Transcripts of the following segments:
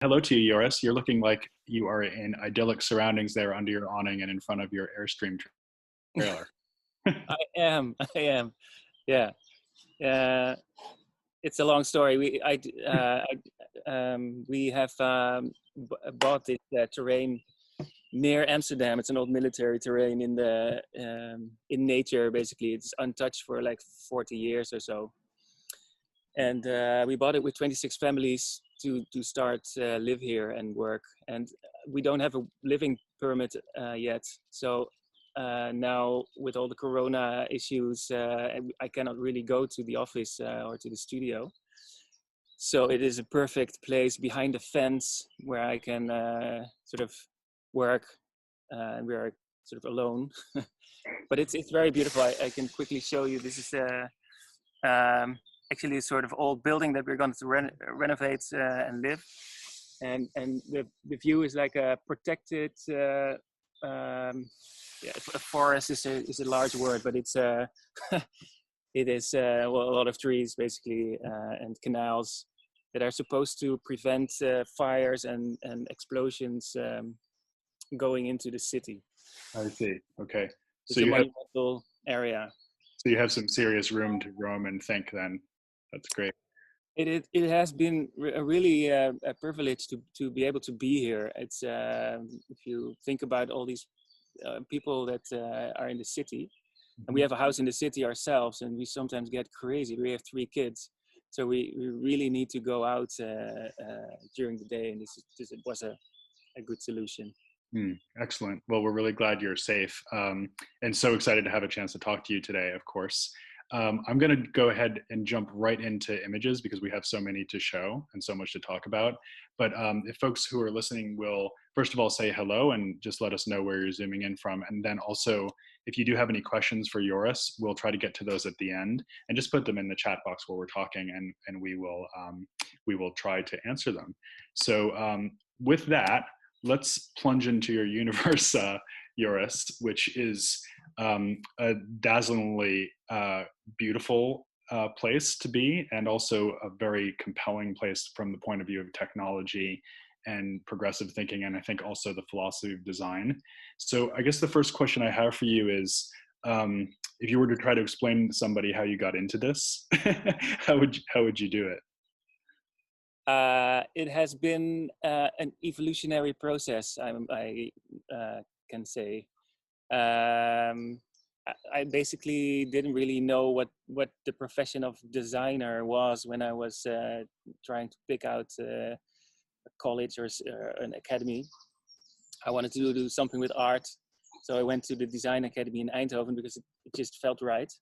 hello to you, Joris. You're looking like you are in idyllic surroundings there under your awning and in front of your Airstream trailer. I am. Yeah. It's a long story. We have bought this terrain near Amsterdam. It's an old military terrain in nature. Basically, it's untouched for like 40 years or so. And we bought it with 26 families to start live here and work. And we don't have a living permit yet. So now with all the Corona issues, I cannot really go to the office or to the studio. So it is a perfect place behind the fence where I can sort of work. We are sort of alone, but it's very beautiful. I can quickly show you. This is actually a sort of old building that we're going to renovate and live. And the view is like a protected. A forest is a large word, but it's it is a lot of trees basically and canals that are supposed to prevent fires and explosions going into the city. I see. Okay. It's a monumental area. So you have some serious room to roam and think then. That's great. It has been really a privilege to be able to be here. It's if you think about all these people that are in the city, and we have a house in the city ourselves, and we sometimes get crazy. We have 3 kids, so we really need to go out during the day, and this was a good solution. Excellent. Well, we're really glad you're safe, and so excited to have a chance to talk to you today, of course. I'm going to go ahead and jump right into images because we have so many to show and so much to talk about. But if folks who are listening will, first of all, say hello and just let us know where you're zooming in from. And then also, if you do have any questions for Joris, we'll try to get to those at the end and just put them in the chat box while we're talking, and we will try to answer them. So with that, let's plunge into your universe, Joris, which is a dazzlingly beautiful place to be, and also a very compelling place from the point of view of technology and progressive thinking, and I think also the philosophy of design. So I guess the first question I have for you is, if you were to try to explain to somebody how you got into this, how would you do it? It has been an evolutionary process, I can say. I basically didn't really know what the profession of designer was when I was trying to pick out a college or an academy. I wanted to do something with art, so I went to the Design Academy in Eindhoven because it just felt right.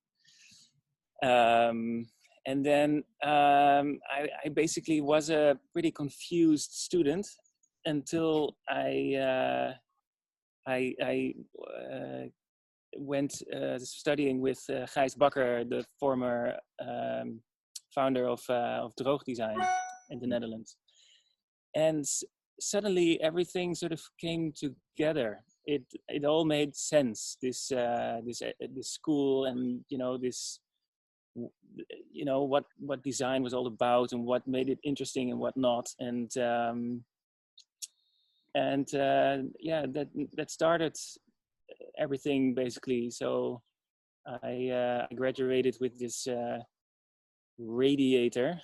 And then I basically was a pretty confused student until I went studying with Gijs Bakker, the former founder of Droog Design in the Netherlands. And suddenly everything sort of came together. It all made sense. This school, and what design was all about, and what made it interesting and what not. And that started everything basically. So I graduated with this radiator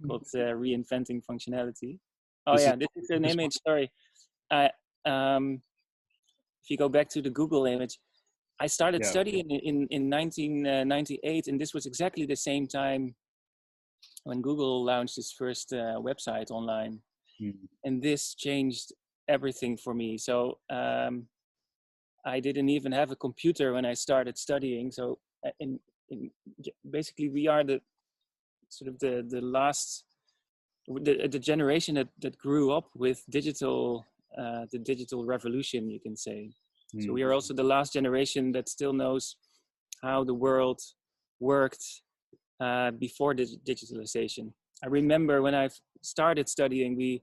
called Reinventing Functionality. This is an image. Sorry, if you go back to the Google image, I started studying in 1998, and this was exactly the same time when Google launched its first website online. And this changed everything for me. So I didn't even have a computer when I started studying. So basically, we are the last, the generation that grew up with digital, the digital revolution, you can say. So we are also the last generation that still knows how the world worked before digitalization. I remember when I started studying, we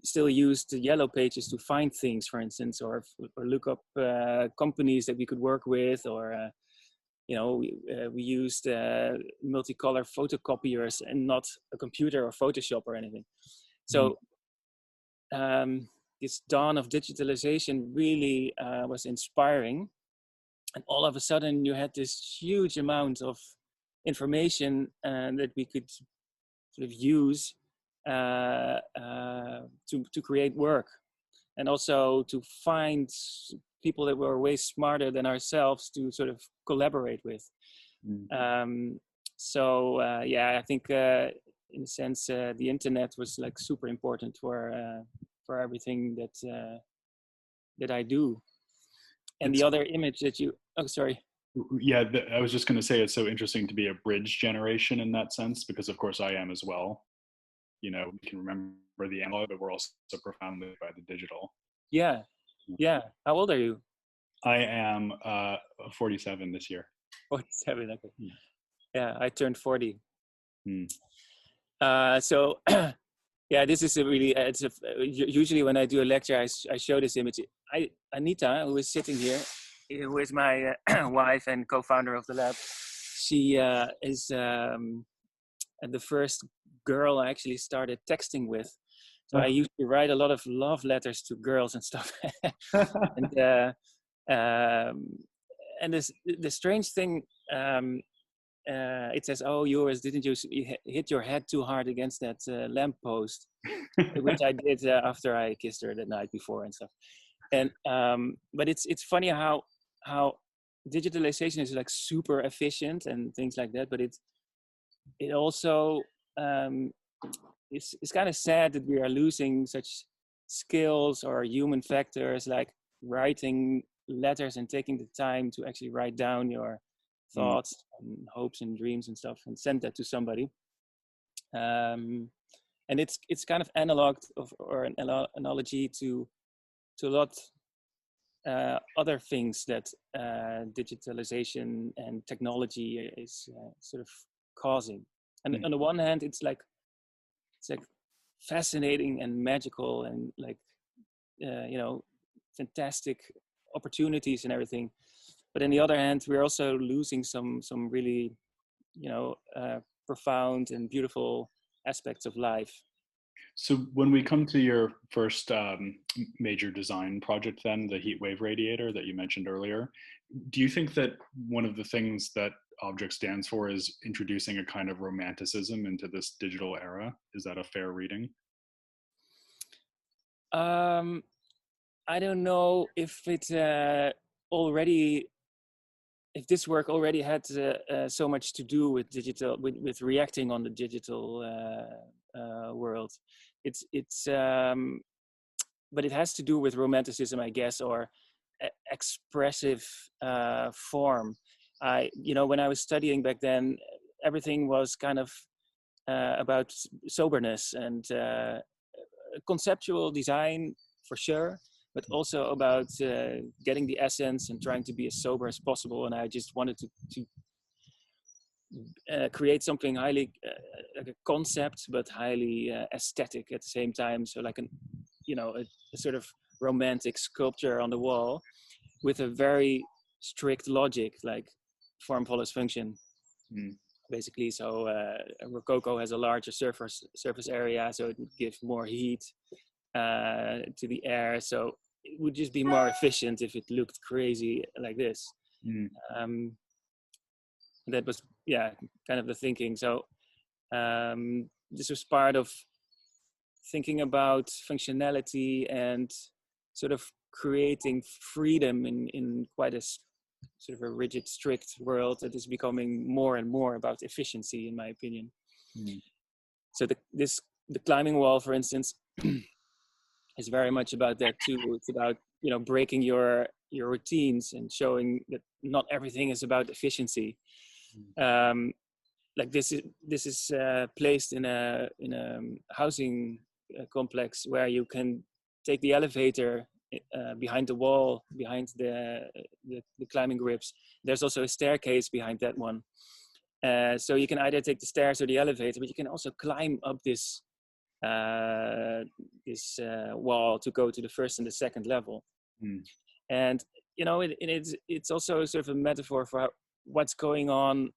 still used the yellow pages to find things, for instance, or look up companies that we could work with, or we used multicolor photocopiers and not a computer or Photoshop or anything. So this dawn of digitalization really was inspiring. And all of a sudden you had this huge amount of information that we could sort of use to create work, and also to find people that were way smarter than ourselves to sort of collaborate with. So I think in a sense the internet was like super important for everything that I do. And the other image that you, oh, sorry. Yeah, I was just going to say it's so interesting to be a bridge generation in that sense, because of course I am as well. You know, we can remember the analog, but we're also so profoundly by the digital. Yeah. How old are you? I am 47 this year. 47, okay. Yeah, I turned 40. Hmm. So, yeah, this is a really, usually when I do a lecture, I show this image. Anita, who is sitting here, who is my wife and co-founder of the lab, she is the first girl I actually started texting with. So I used to write a lot of love letters to girls and stuff. And the strange thing, it says, "Oh, Joris, didn't you hit your head too hard against that lamppost?" Which I did after I kissed her the night before and stuff. And but it's funny how digitalization is like super efficient and things like that, but it also it's kind of sad that we are losing such skills or human factors like writing letters and taking the time to actually write down your thoughts and hopes and dreams and stuff and send that to somebody. And it's kind of analog or an analogy to a lot other things that digitalization and technology is sort of causing. And on the one hand, it's like fascinating and magical and like fantastic opportunities and everything. But on the other hand, we're also losing some really profound and beautiful aspects of life. So when we come to your first major design project, then the heat wave radiator that you mentioned earlier, do you think that one of the things that Object stands for is introducing a kind of romanticism into this digital era? Is that a fair reading? I don't know if it if this work already had so much to do with digital, with reacting on the digital world. But it has to do with romanticism, I guess, or expressive form. When I was studying back then, everything was kind of about soberness and conceptual design for sure, but also about getting the essence and trying to be as sober as possible. And I just wanted to create something highly like a concept, but highly aesthetic at the same time. So like a sort of romantic sculpture on the wall with a very strict logic, like form follows function. Basically. So Rococo has a larger surface area, so it would give more heat to the air. So it would just be more efficient if it looked crazy like this. That was kind of the thinking. So this was part of thinking about functionality and sort of creating freedom in quite a sort of a rigid, strict world that is becoming more and more about efficiency, in my opinion. So the climbing wall, for instance, is very much about that too. It's about breaking your routines and showing that not everything is about efficiency. Like this is placed in a housing complex where you can take the elevator behind the wall, behind the climbing grips. There's also a staircase behind that one. So you can either take the stairs or the elevator, but you can also climb up this wall to go to the first and the second level. And it's also sort of a metaphor for what's going on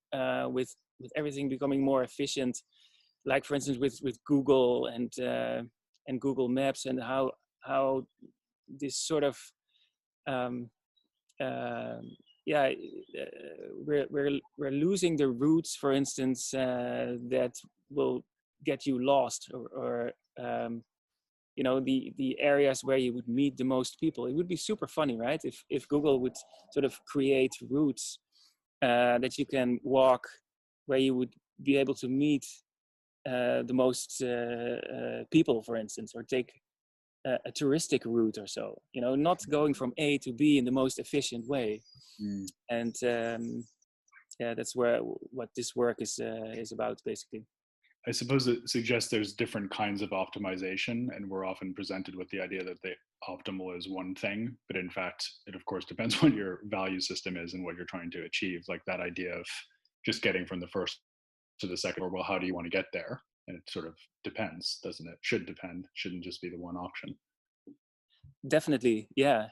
with everything becoming more efficient. Like for instance with Google and and Google Maps, and how this sort of yeah, we're losing the routes, for instance, that will get you lost, or you know, the areas where you would meet the most people. It would be super funny, right? If Google would sort of create routes that you can walk, where you would be able to meet the most people, for instance, or take a touristic route or so, you know, not going from A to B in the most efficient way. And yeah, that's what this work is about, basically. I suppose it suggests there's different kinds of optimization, and we're often presented with the idea that the optimal is one thing, but in fact, it of course depends what your value system is and what you're trying to achieve. Like that idea of just getting from the first to the second, or well, how do you want to get there? And it sort of depends, doesn't it? Should depend, shouldn't just be the one option. Definitely, yeah.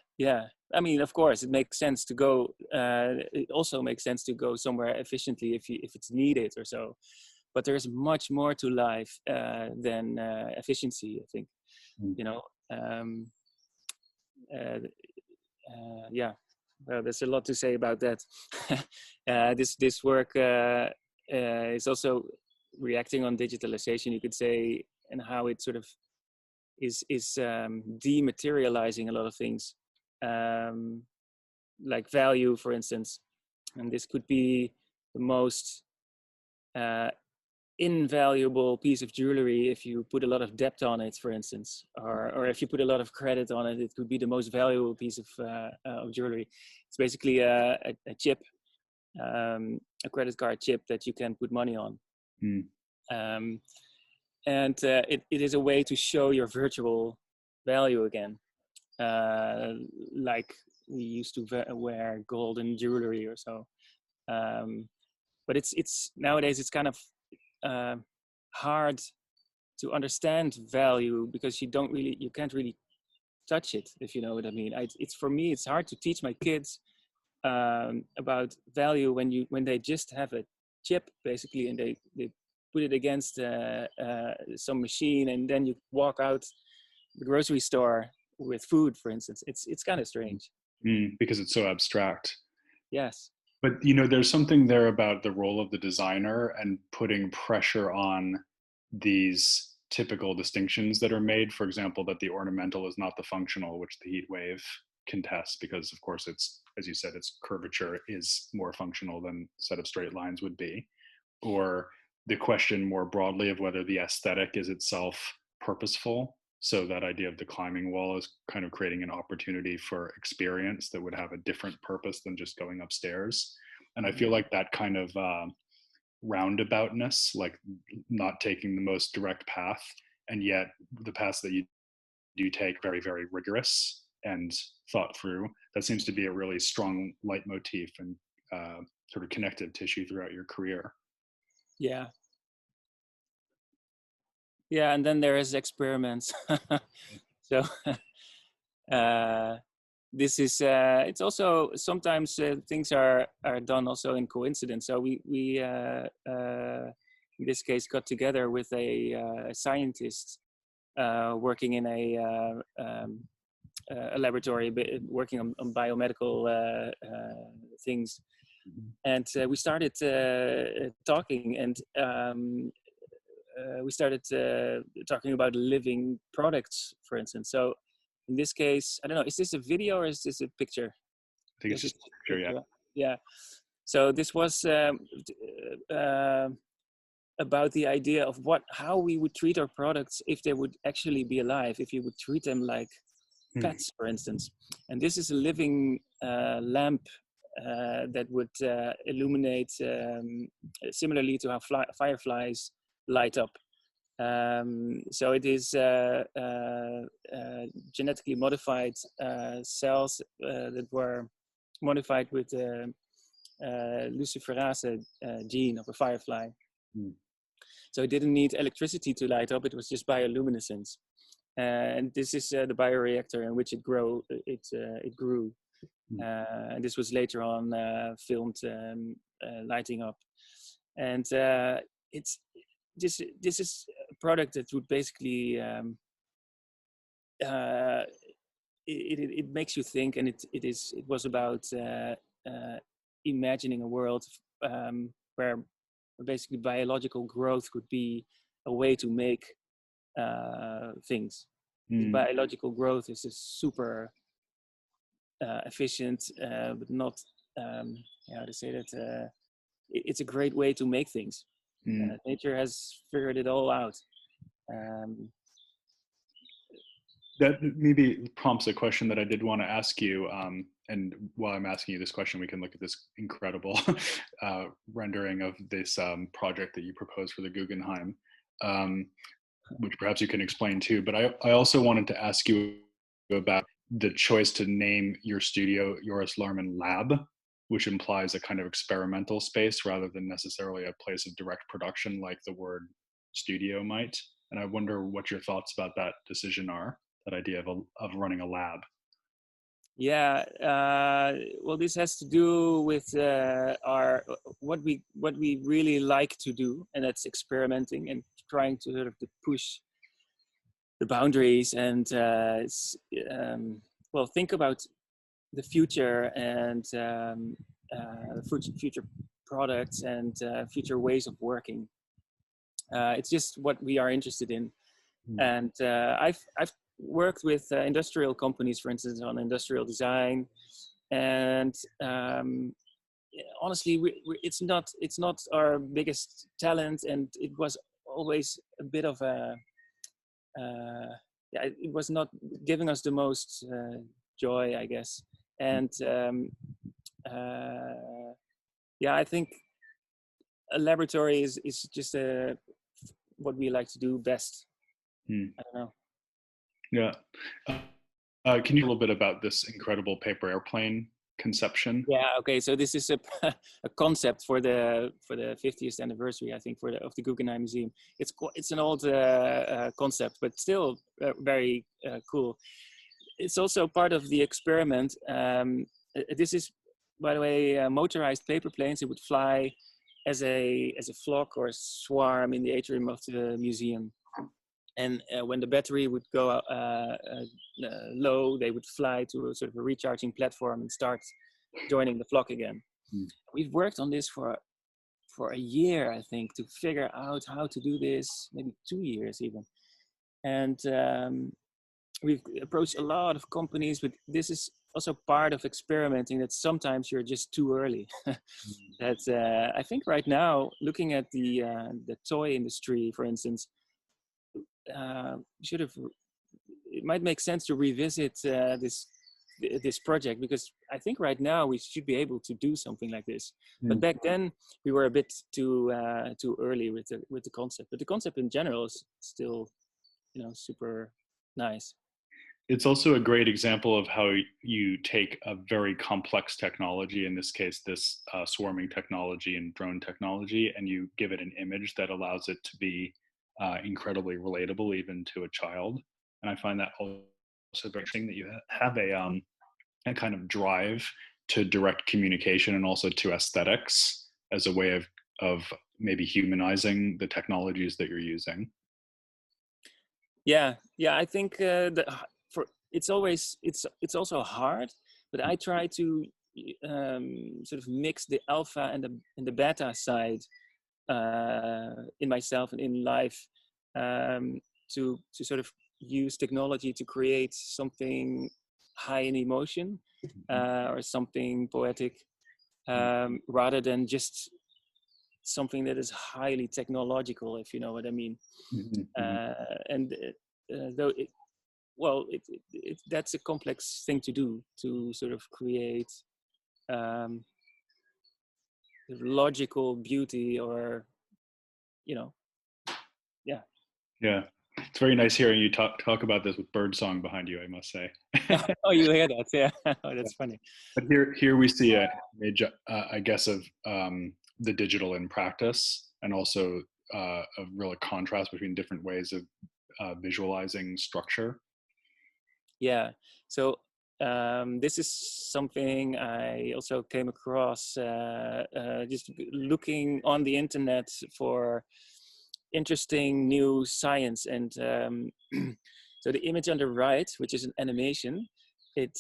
I mean, of course, it makes sense to go. It also makes sense to go somewhere efficiently if it's needed or so. But there's much more to life than efficiency, I think. You know, yeah. Well, there's a lot to say about that. This work is also reacting on digitalization, you could say, and how it sort of is dematerializing a lot of things, like value, for instance. And this could be the most invaluable piece of jewelry if you put a lot of debt on it, for instance, or if you put a lot of credit on it, it could be the most valuable piece of jewelry. It's basically a chip, a credit card chip that you can put money on. And it is a way to show your virtual value again, like we used to wear golden jewelry or so. But it's nowadays it's kind of hard to understand value, because you can't really touch it, if you know what I mean. It's for me, it's hard to teach my kids about value when they just have a chip, basically, and they put it against some machine, and then you walk out the grocery store with food, for instance. It's kind of strange. Because it's so abstract. Yes. But you know, there's something there about the role of the designer and putting pressure on these typical distinctions that are made. For example, that the ornamental is not the functional, which the heat wave contests, because of course it's, as you said, its curvature is more functional than a set of straight lines would be. Or the question more broadly of whether the aesthetic is itself purposeful. So that idea of the climbing wall is kind of creating an opportunity for experience that would have a different purpose than just going upstairs. And I feel like that kind of roundaboutness, like not taking the most direct path, and yet the paths that you do take very, very rigorous and thought through, that seems to be a really strong leitmotif and sort of connective tissue throughout your career. Yeah. Yeah, and then there is experiments. So this is it's also sometimes things are done also in coincidence. So we in this case got together with a scientist working in a laboratory, working on biomedical things, and we started talking, and we started talking about living products, for instance. So in this case, I don't know, is this a video or is this a picture? I think it's just a picture, yeah. Yeah. So this was about the idea of how we would treat our products if they would actually be alive, if you would treat them like pets, for instance. And this is a living lamp that would illuminate similarly to how fireflies light up. So it is genetically modified cells that were modified with the luciferase gene of a firefly. So it didn't need electricity to light up, it was just bioluminescence. And this is the bioreactor in which it grew. And this was later on filmed lighting up. And this is a product that would basically it makes you think, and it was about imagining a world where basically biological growth could be a way to make things. Biological growth is a super efficient, but not how to say that. It's a great way to make things. Nature has figured it all out. That maybe prompts a question that I did want to ask you. And while I'm asking you this question, we can look at this incredible rendering of this project that you proposed for the Guggenheim, which perhaps you can explain too. But I also wanted to ask you about the choice to name your studio Joris Laarman Lab, which implies a kind of experimental space rather than necessarily a place of direct production like the word studio might. And I wonder what your thoughts about that decision are, that idea of running a lab. Yeah, well, this has to do with what we really like to do, and that's experimenting and trying to sort of to push the boundaries and well, think about the future and future products and future ways of working. It's just what we are interested in, and I've worked with industrial companies, for instance, on industrial design, and honestly, it's not our biggest talent, and it was always a bit of a yeah, it was not giving us the most joy, I guess, and yeah, I think a laboratory is just what we like to do best. I don't know. Yeah. Can you a little bit about this incredible paper airplane conception? Yeah. Okay. So this is a concept for the 50th anniversary, I think, of the Guggenheim Museum. It's an old concept, but still very cool. It's also part of the experiment. This is, by the way, motorized paper planes. It would fly as a flock or a swarm in the atrium of the museum. And when the battery would go low, they would fly to a sort of a recharging platform and start joining the flock again. We've worked on this for a year, I think, to figure out how to do this, maybe 2 years even. And we've approached a lot of companies, but this is also part of experimenting, that sometimes you're just too early. That I think right now, looking at the toy industry, for instance, it might make sense to revisit this project, because I think right now we should be able to do something like this. But back then we were a bit too early with the concept. But the concept in general is still, super nice. It's also a great example of how you take a very complex technology, in this case, this swarming technology and drone technology, and you give it an image that allows it to be incredibly relatable even to a child. And I find that also very interesting that you have a kind of drive to direct communication and also to aesthetics as a way of maybe humanizing the technologies that you're using. Yeah, I think it's also hard, but I try to sort of mix the alpha and the beta side in myself and in life, to sort of use technology to create something high in emotion, or something poetic, rather than just something that is highly technological, if you know what I mean. And though that's a complex thing to do, to sort of create logical beauty, or yeah, it's very nice hearing you talk about this with birdsong behind you, I must say. Oh, you hear that? Yeah. Oh, that's funny. But here we see an image, I guess, of the digital in practice, and also a real contrast between different ways of visualizing structure. Yeah. So this is something I also came across just looking on the internet for interesting new science. And So the image on the right, which is an animation, it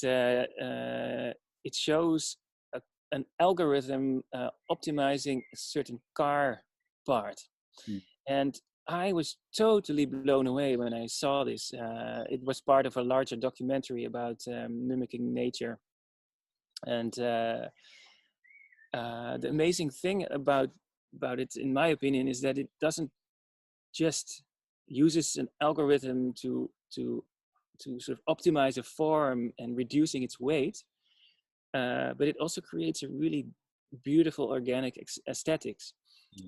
shows an algorithm optimizing a certain car part. And I was totally blown away when I saw this. It was part of a larger documentary about mimicking nature. And the amazing thing about it, in my opinion, is that it doesn't just uses an algorithm to sort of optimize a form and reducing its weight, but it also creates a really beautiful organic aesthetics.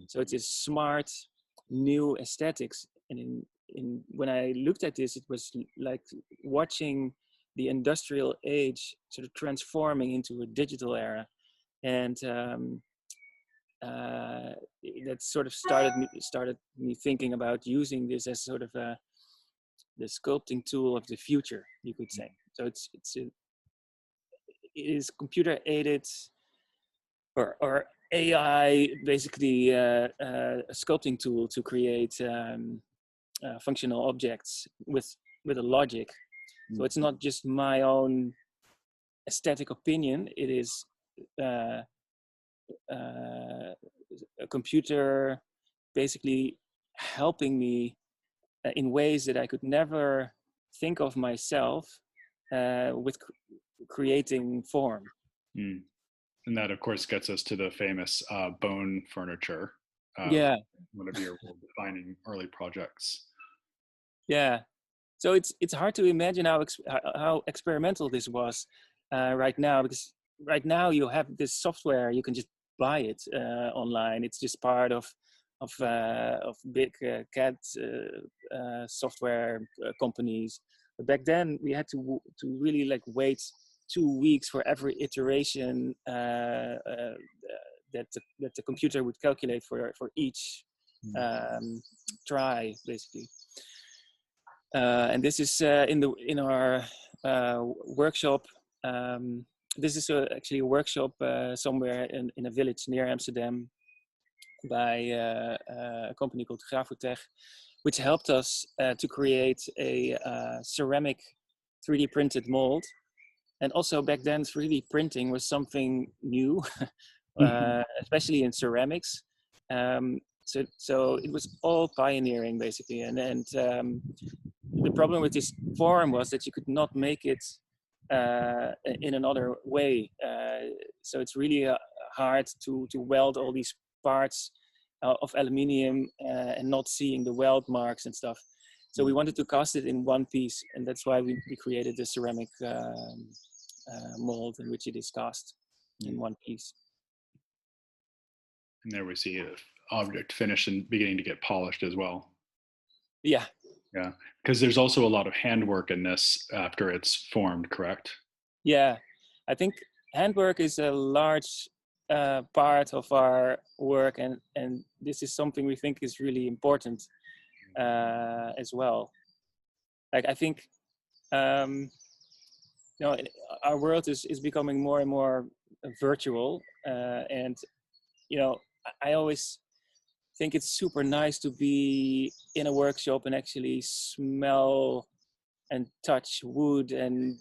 So it is smart, new aesthetics. And when I looked at this, it was like watching the industrial age sort of transforming into a digital era. And that sort of started me thinking about using this as sort of the sculpting tool of the future, you could say. So it is computer aided or AI, basically a sculpting tool to create functional objects with a logic. So it's not just my own aesthetic opinion. It is a computer basically helping me in ways that I could never think of myself with creating form. And that, of course, gets us to the famous bone furniture. Yeah. One of your defining early projects. Yeah. So it's hard to imagine how experimental this was right now, because right now you have this software, you can just buy it online. It's just part of big CAD software companies. But back then we had to really like wait 2 weeks for every iteration that the computer would calculate for each try, basically. And this is in our workshop. This is actually a workshop somewhere in a village near Amsterdam by a company called Gravotech, which helped us to create a ceramic 3D printed mold. And also back then, 3D printing was something new, especially in ceramics. So it was all pioneering, basically. And the problem with this form was that you could not make it in another way. So it's really hard to weld all these parts of aluminium and not seeing the weld marks and stuff. So we wanted to cast it in one piece, and that's why we created the ceramic mold in which it is cast in one piece. And there we see the object finished and beginning to get polished as well. Yeah. Yeah, because there's also a lot of handwork in this after it's formed, correct? Yeah, I think handwork is a large part of our work, and this is something we think is really important as well. Like I think, our world is becoming more and more virtual, and I always think it's super nice to be in a workshop and actually smell and touch wood, and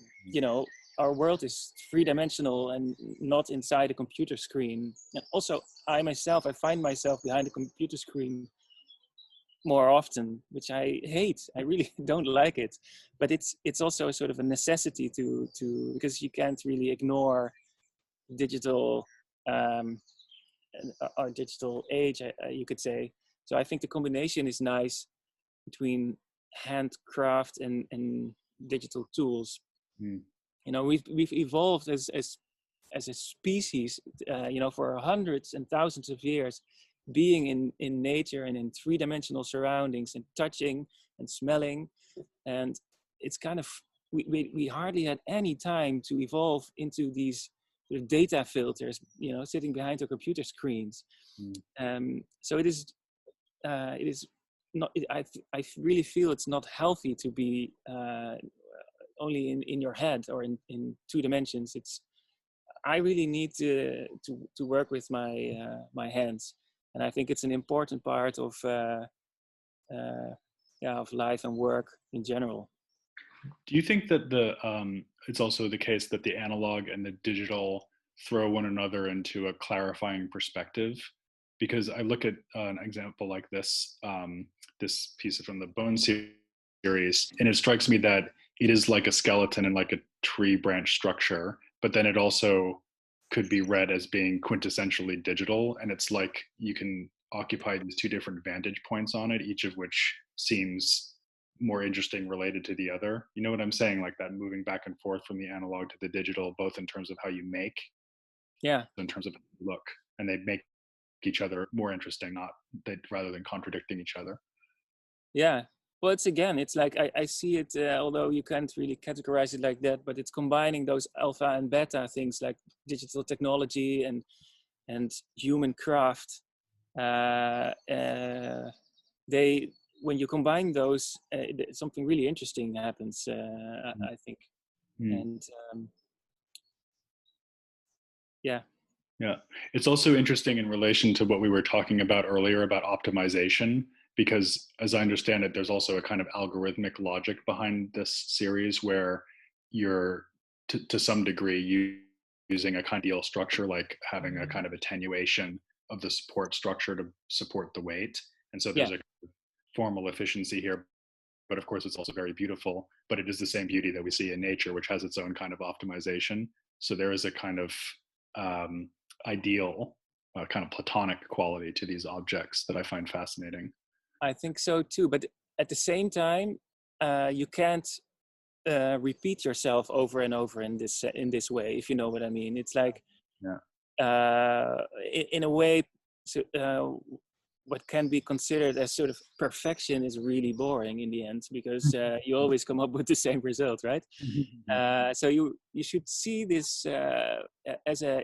our world is three-dimensional and not inside a computer screen. And also I find myself behind a computer screen more often, which I hate. I really don't like it, but it's also a sort of a necessity to because you can't really ignore digital our digital age, you could say. So I think the combination is nice between handcraft and digital tools. We've evolved as a species, for hundreds and thousands of years, being in nature and in three-dimensional surroundings and touching and smelling, and it's kind of we hardly had any time to evolve into these sort of data filters, sitting behind our computer screens. So it is not. I really feel it's not healthy to be only in your head or in two dimensions. I really need to work with my hands, and I think it's an important part of life and work in general. Do you think that it's also the case that the analog and the digital throw one another into a clarifying perspective? Because I look at an example like this piece from the Bone series, and it strikes me that it is like a skeleton and like a tree branch structure, but then it also could be read as being quintessentially digital, and it's like you can occupy these two different vantage points on it, each of which seems more interesting related to the other. You know what I'm saying? Like that moving back and forth from the analog to the digital, both in terms of how you make, Yeah, in terms of how you look, and they make each other more interesting, not that rather than contradicting each other. yeah. Well, it's like I see it, although you can't really categorize it like that, but it's combining those alpha and beta things like digital technology and human craft. Uh, uh, they when you combine those, something really interesting happens. I think, Mm. and yeah, Yeah. It's also interesting in relation to what we were talking about earlier about optimization, because as I understand it, there's also a kind of algorithmic logic behind this series where you're to some degree using a kind of deal structure, like having a kind of attenuation of the support structure to support the weight. And so yeah. there's a formal efficiency here, but of course it's also very beautiful, but it is the same beauty that we see in nature, which has its own kind of optimization. So there is a kind of um, ideal, kind of platonic quality to these objects that I find fascinating. I think so too. But at the same time, you can't repeat yourself over and over in this way, if you know what I mean. It's like Yeah. in a way, so, what can be considered as sort of perfection is really boring in the end, because you always come up with the same result, right? So you should see this as a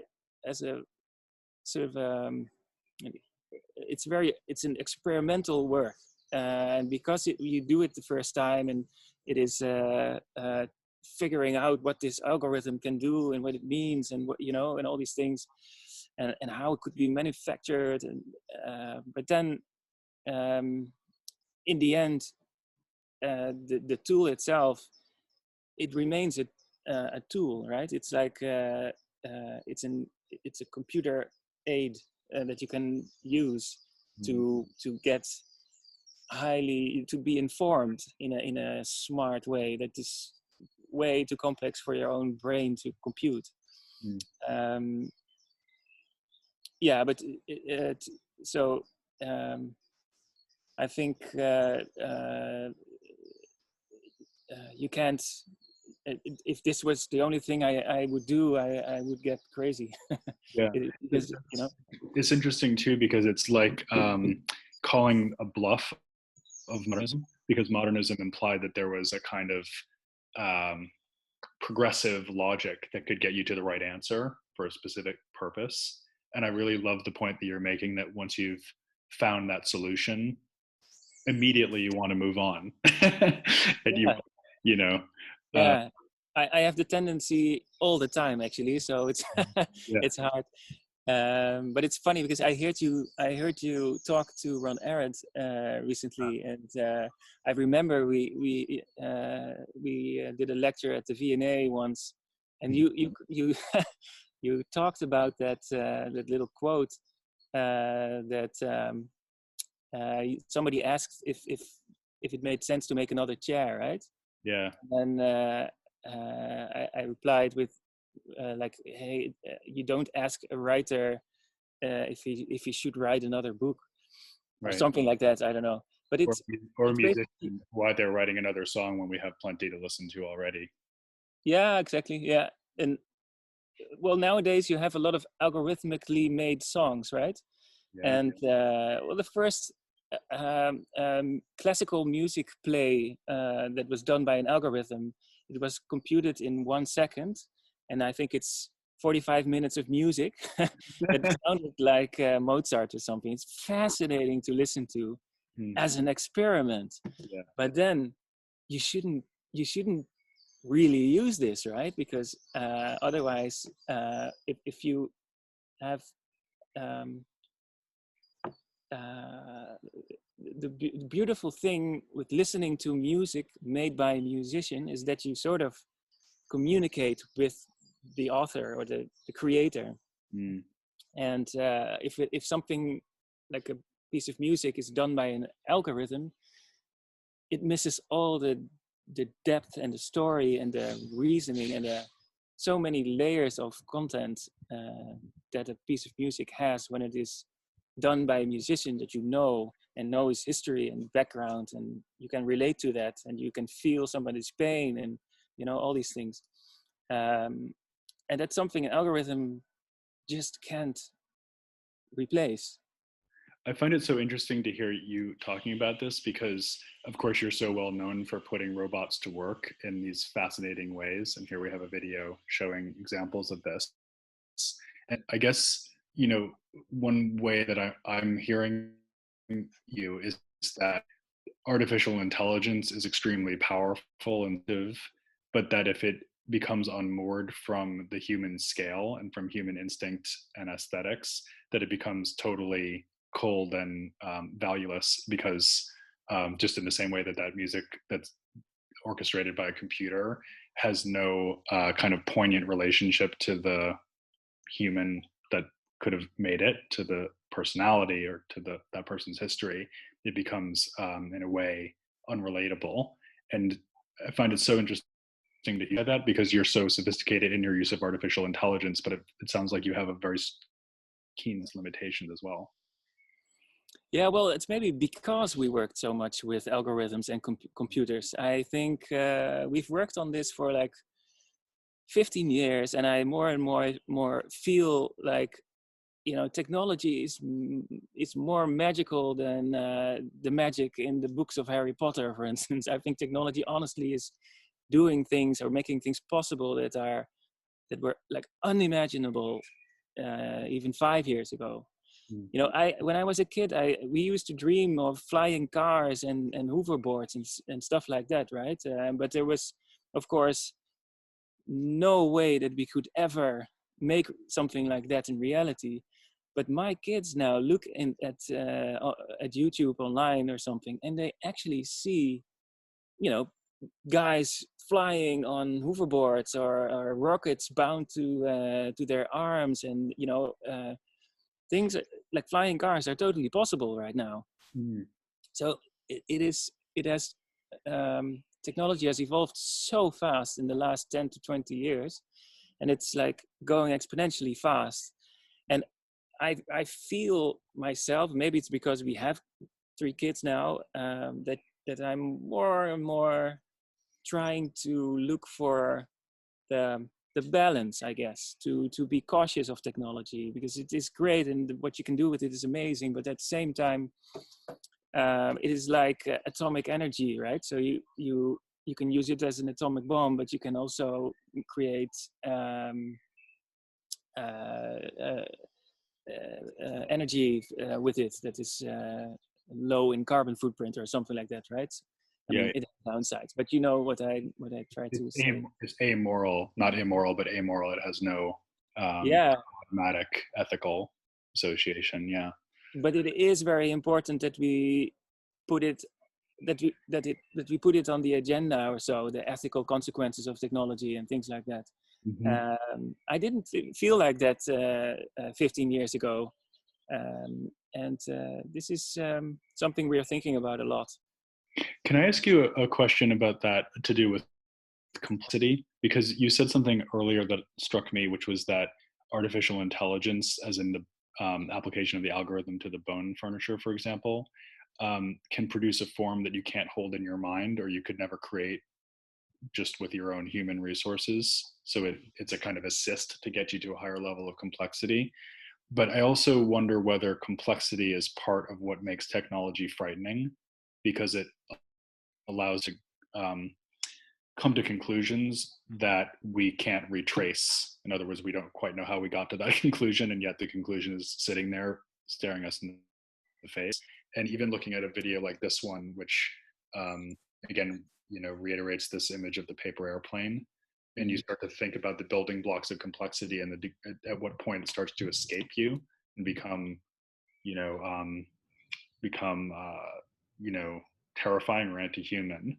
sort of it's an experimental work, and because you do it the first time, and it is figuring out what this algorithm can do and what it means, and what and all these things, and how it could be manufactured, and but then in the end, the tool itself, it remains a tool, right? It's like it's a computer aid that you can use to get to be informed in a smart way that is way too complex for your own brain to compute. Um, yeah, but so I think you can't. If this was the only thing I would do, I would get crazy. Yeah. Because It's interesting too, because it's like calling a bluff of modernism, because modernism implied that there was a kind of progressive logic that could get you to the right answer for a specific purpose. And I really love the point that you're making, that once you've found that solution, immediately you want to move on. And yeah, you know, uh, yeah. I have the tendency all the time, actually, so it's yeah. it's hard. But it's funny because I heard you talk to Ron Arendt recently, and I remember we did a lecture at the V&A once, and you you talked about that little quote that somebody asked if it made sense to make another chair, right? Yeah. And I replied with like, hey, you don't ask a writer if he should write another book or Right. something like that. I don't know, but Or a it's musician, basically, why they're writing another song when we have plenty to listen to already. yeah, exactly, yeah. And well, nowadays you have a lot of algorithmically made songs, right? Yeah. And well, the first classical music play that was done by an algorithm, it was computed in 1 second, and I think it's 45 minutes of music that sounded like Mozart or something. It's fascinating to listen to as an experiment, Yeah. but then you shouldn't really use this, right? Because otherwise, if you have um, the beautiful thing with listening to music made by a musician is that you sort of communicate with the author or the creator. Mm. And if something like a piece of music is done by an algorithm, it misses all the depth and the story and the reasoning and so many layers of content that a piece of music has when it is done by a musician that you know and know his history and background, and you can relate to that and you can feel somebody's pain and all these things. And that's something an algorithm just can't replace. I find it so interesting to hear you talking about this because, of course, you're so well known for putting robots to work in these fascinating ways. And here we have a video showing examples of this. And I guess, one way that I'm hearing you is that artificial intelligence is extremely powerful and but that if it becomes unmoored from the human scale and from human instinct and aesthetics, that it becomes totally cold and valueless because just in the same way that music that's orchestrated by a computer has no kind of poignant relationship to the human that could have made it, to the personality or to that person's history, it becomes in a way unrelatable. And I find it so interesting to hear that because you're so sophisticated in your use of artificial intelligence, but it sounds like you have a very keen limitations as well. Yeah, well, it's maybe because we worked so much with algorithms and computers. I think we've worked on this for like 15 years, and I more and more feel like technology is more magical than the magic in the books of Harry Potter, for instance. I think technology honestly is doing things or making things possible that were like unimaginable even 5 years ago. When I was a kid, we used to dream of flying cars and hoverboards and stuff like that, right? But there was, of course, no way that we could ever make something like that in reality. But my kids now look at YouTube online or something, and they actually see, guys flying on hoverboards or rockets bound to their arms, and things like flying cars are totally possible right now. Mm. So technology has evolved so fast in the last 10 to 20 years, and it's like going exponentially fast. And I feel myself, maybe it's because we have 3 kids now, that I'm more and more trying to look for the balance, I guess, to be cautious of technology, because it is great and what you can do with it is amazing, but at the same time, it is like atomic energy, right? So you can use it as an atomic bomb, but you can also create energy with it that is low in carbon footprint or something like that, right? I mean, it has downsides, but you know what I try to say. It's amoral, not immoral, but amoral. It has no automatic ethical association. Yeah. But it is very important that we put it we put it on the agenda, or so, the ethical consequences of technology and things like that. Mm-hmm. I didn't feel like that 15 years ago, and this is something we are thinking about a lot. Can I ask you a question about that to do with complexity? Because you said something earlier that struck me, which was that artificial intelligence, as in the application of the algorithm to the bone furniture, for example, can produce a form that you can't hold in your mind, or you could never create just with your own human resources. So it's a kind of assist to get you to a higher level of complexity. But I also wonder whether complexity is part of what makes technology frightening, because it allows to come to conclusions that we can't retrace. In other words, we don't quite know how we got to that conclusion, and yet the conclusion is sitting there staring us in the face. And even looking at a video like this one, which again, reiterates this image of the paper airplane, and you start to think about the building blocks of complexity and at what point it starts to escape you and become you know, terrifying or anti-human.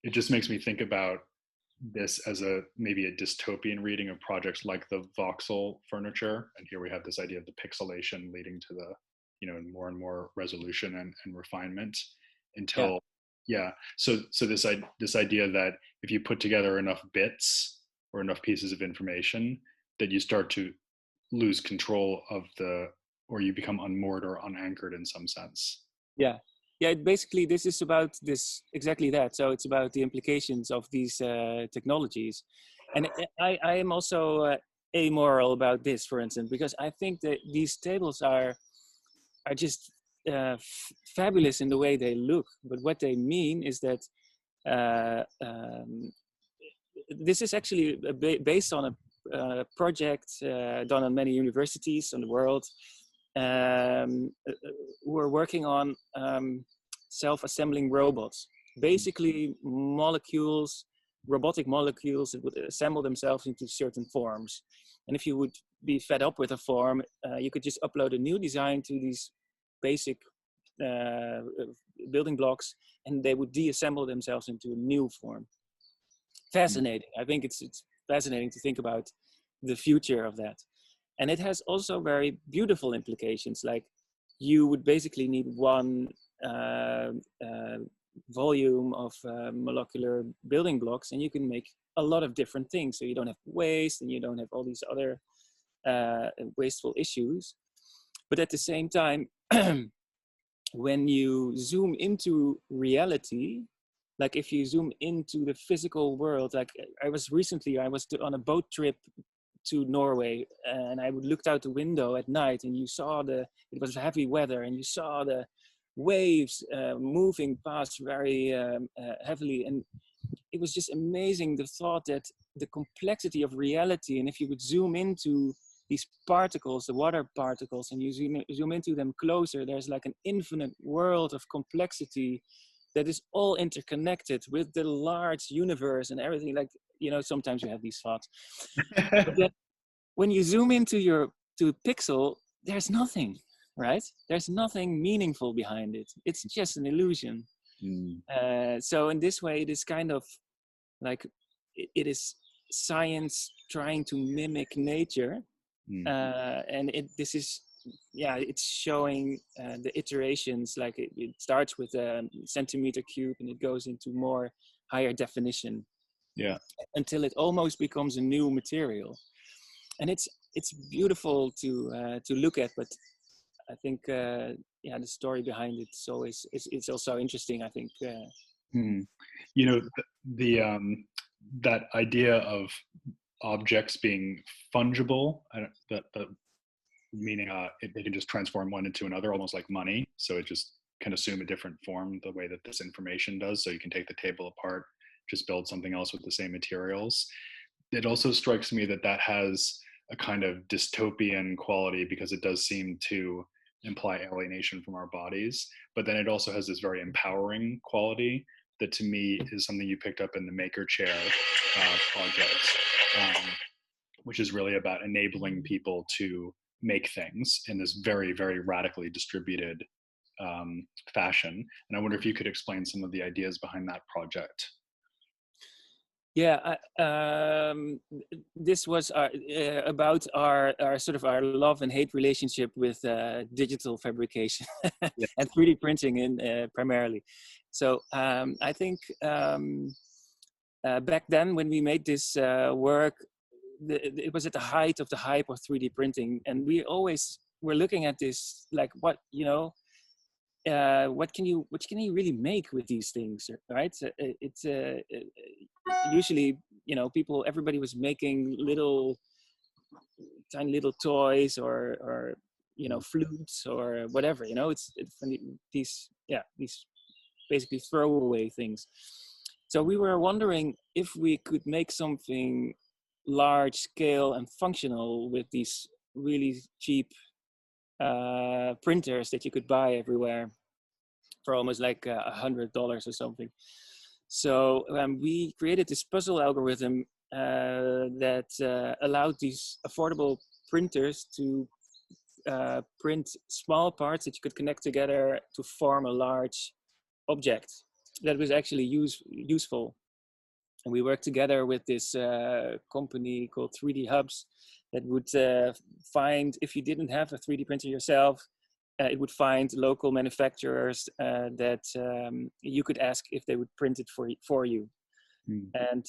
It just makes me think about this as a maybe a dystopian reading of projects like the voxel furniture. And here we have this idea of the pixelation leading to the, you know, more and more resolution and refinement Yeah. until, yeah. So this idea that if you put together enough bits or enough pieces of information, that you start to lose control of the, or you become unmoored or unanchored in some sense. Yeah. Yeah, basically this is about this, exactly that. So it's about the implications of these technologies. And I am also amoral about this, for instance, because I think that these tables are just fabulous in the way they look. But what they mean is that uh, um, this is actually based on a project done on many universities in the world, who are working on self-assembling robots. Basically, molecules, robotic molecules that would assemble themselves into certain forms. And if you would be fed up with a form, you could just upload a new design to these basic building blocks, and they would deassemble themselves into a new form. Fascinating. I think it's fascinating to think about the future of that. And it has also very beautiful implications. Like, you would basically need one volume of molecular building blocks, and you can make a lot of different things. So you don't have waste, and you don't have all these other wasteful issues. But at the same time, when you zoom into reality, like if you zoom into the physical world, like I was on a boat trip to Norway, and I looked out the window at night, and you saw it was heavy weather, and you saw the waves moving past very heavily. And it was just amazing, the thought that the complexity of reality, and if you would zoom into these particles, the water particles, and you zoom into them closer, there's like an infinite world of complexity that is all interconnected with the large universe and everything. Like, you know, sometimes you have these thoughts. But then when you zoom into to pixel, there's nothing, right? There's nothing meaningful behind it. It's just an illusion. So in this way, it is kind of like, it is science trying to mimic nature. And this is, yeah, it's showing the iterations. Like it starts with a centimeter cube, and it goes into more higher definition, Yeah. until it almost becomes a new material. And it's beautiful to look at. But I think yeah, the story behind it is always, it's also interesting, I think. You know, that idea of objects being fungible, meaning they can just transform one into another, almost like money. So it just can assume a different form the way that this information does. So you can take the table apart, just build something else with the same materials. It also strikes me that that has a kind of dystopian quality, because it does seem to imply alienation from our bodies. But then it also has this very empowering quality that, to me, is something you picked up in the Maker Chair project, which is really about enabling people to make things in this very, very radically distributed fashion. And I wonder if you could explain some of the ideas behind that project. Yeah, this was about our sort of our love and hate relationship with digital fabrication Yeah. and 3D printing in primarily. So I think back then, when we made this work, it was at the height of the hype of 3D printing, and we always were looking at this like, what, you know, what can you really make with these things, right? It's usually, you know, everybody was making tiny little toys, or you know, flutes or whatever, you know. It's these basically throwaway things. So we were wondering if we could make something large scale and functional with these really cheap printers that you could buy everywhere for almost like $100 or something. So we created this puzzle algorithm that allowed these affordable printers to print small parts that you could connect together to form a large object that was actually useful. And we worked together with this company called 3D Hubs that would find, if you didn't have a 3D printer yourself, it would find local manufacturers that you could ask if they would print it for you. Mm. And